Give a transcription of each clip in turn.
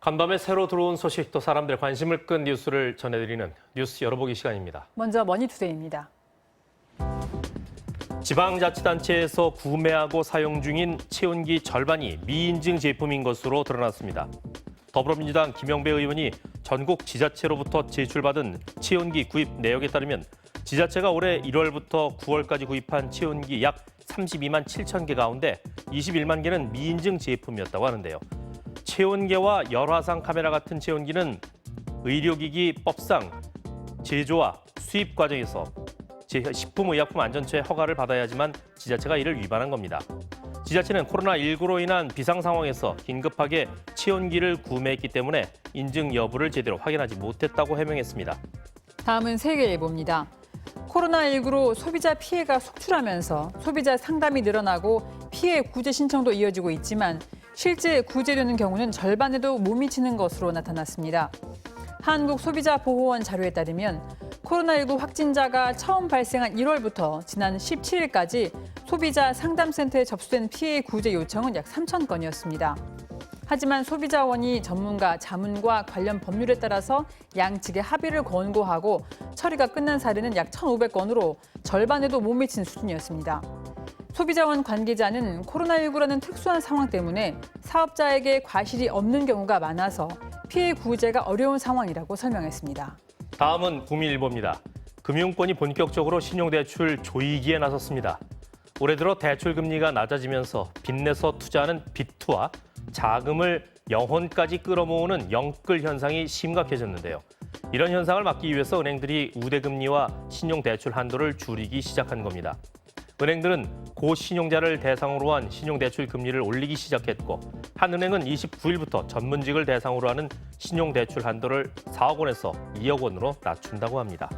간밤에 새로 들어온 소식 또 사람들의 관심을 끈 뉴스를 전해드리는 뉴스 열어보기 시간입니다. 먼저 머니투데이입니다. 지방자치단체에서 구매하고 사용 중인 체온기 절반이 미인증 제품인 것으로 드러났습니다. 더불어민주당 김영배 의원이 전국 지자체로부터 제출받은 체온기 구입 내역에 따르면 지자체가 올해 1월부터 9월까지 구입한 체온기 약 32만 7천 개 가운데 21만 개는 미인증 제품이었다고 하는데요. 체온계와 열화상 카메라 같은 체온기는 의료기기법상 제조와 수입 과정에서 식품의약품안전처의 허가를 받아야 하지만 지자체가 이를 위반한 겁니다. 지자체는 코로나19로 인한 비상 상황에서 긴급하게 체온기를 구매했기 때문에 인증 여부를 제대로 확인하지 못했다고 해명했습니다. 다음은 세계일보입니다. 코로나19로 소비자 피해가 속출하면서 소비자 상담이 늘어나고 피해 구제 신청도 이어지고 있지만 실제 구제되는 경우는 절반에도 못 미치는 것으로 나타났습니다. 한국소비자보호원 자료에 따르면 코로나19 확진자가 처음 발생한 1월부터 지난 17일까지 소비자 상담센터에 접수된 피해 구제 요청은 약 3천 건이었습니다. 하지만 소비자원이 전문가 자문과 관련 법률에 따라서 양측의 합의를 권고하고 처리가 끝난 사례는 약 1,500건으로 절반에도 못 미친 수준이었습니다. 소비자원 관계자는 코로나19라는 특수한 상황 때문에 사업자에게 과실이 없는 경우가 많아서 피해 구제가 어려운 상황이라고 설명했습니다. 다음은 국민일보입니다. 금융권이 본격적으로 신용대출 조이기에 나섰습니다. 올해 들어 대출 금리가 낮아지면서 빚내서 투자하는 빚투와 자금을 영혼까지 끌어모으는 영끌 현상이 심각해졌는데요. 이런 현상을 막기 위해서 은행들이 우대금리와 신용대출 한도를 줄이기 시작한 겁니다. 은행들은 고신용자를 대상으로 한 신용대출 금리를 올리기 시작했고 한 은행은 29일부터 전문직을 대상으로 하는 신용대출 한도를 4억 원에서 2억 원으로 낮춘다고 합니다.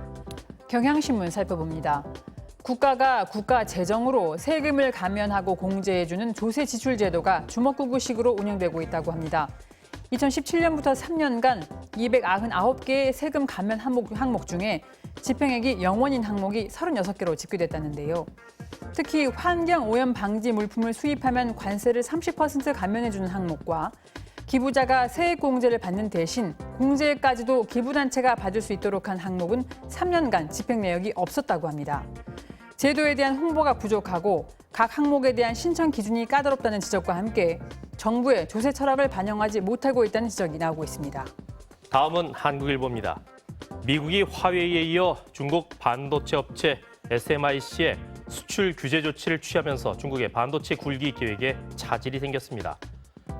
경향신문 살펴봅니다. 국가가 국가 재정으로 세금을 감면하고 공제해주는 조세 지출 제도가 주먹구구식으로 운영되고 있다고 합니다. 2017년부터 3년간 299개의 세금 감면 항목 중에 집행액이 0원인 항목이 36개로 집계됐다는데요. 특히 환경오염 방지 물품을 수입하면 관세를 30% 감면해주는 항목과 기부자가 세액공제를 받는 대신 공제까지도 기부단체가 받을 수 있도록 한 항목은 3년간 집행 내역이 없었다고 합니다. 제도에 대한 홍보가 부족하고 각 항목에 대한 신청 기준이 까다롭다는 지적과 함께 정부의 조세 철학을 반영하지 못하고 있다는 지적이 나오고 있습니다. 다음은 한국일보입니다. 미국이 화웨이에 이어 중국 반도체 업체 SMIC에 수출 규제 조치를 취하면서 중국의 반도체 굴기 계획에 차질이 생겼습니다.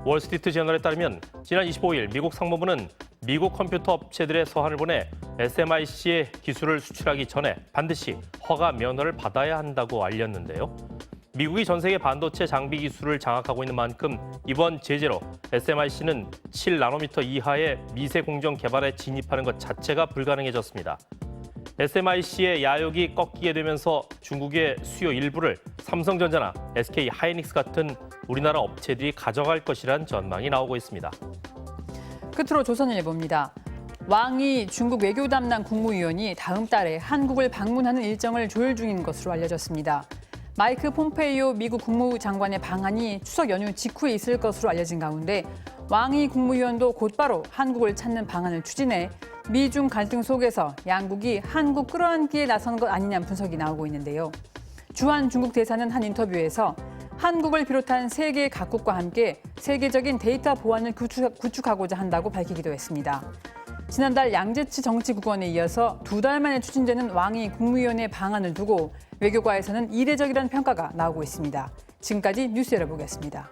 월스트리트 저널에 따르면 지난 25일 미국 상무부는 미국 컴퓨터 업체들의 서한을 보내 SMIC의 기술을 수출하기 전에 반드시 허가 면허를 받아야 한다고 알렸는데요. 미국이 전 세계 반도체 장비 기술을 장악하고 있는 만큼 이번 제재로 SMIC는 7나노미터 이하의 미세 공정 개발에 진입하는 것 자체가 불가능해졌습니다. SMIC의 야욕이 꺾이게 되면서 중국의 수요 일부를 삼성전자나 SK 하이닉스 같은 우리나라 업체들이 가져갈 것이란 전망이 나오고 있습니다. 끝으로 조선일보입니다. 왕이 중국 외교 담당 국무위원이 다음 달에 한국을 방문하는 일정을 조율 중인 것으로 알려졌습니다. 마이크 폼페이오 미국 국무장관의 방한이 추석 연휴 직후에 있을 것으로 알려진 가운데 왕이 국무위원도 곧바로 한국을 찾는 방안을 추진해 미중 갈등 속에서 양국이 한국 끌어안기에 나선 것 아니냐는 분석이 나오고 있는데요. 주한 중국 대사는 한 인터뷰에서 한국을 비롯한 세계 각국과 함께 세계적인 데이터 보안을 구축하고자 한다고 밝히기도 했습니다. 지난달 양재치 정치국원에 이어서 2달 만에 추진되는 왕이 국무위원의 방안을 두고 외교가에서는 이례적이라는 평가가 나오고 있습니다. 지금까지 뉴스 열어보겠습니다.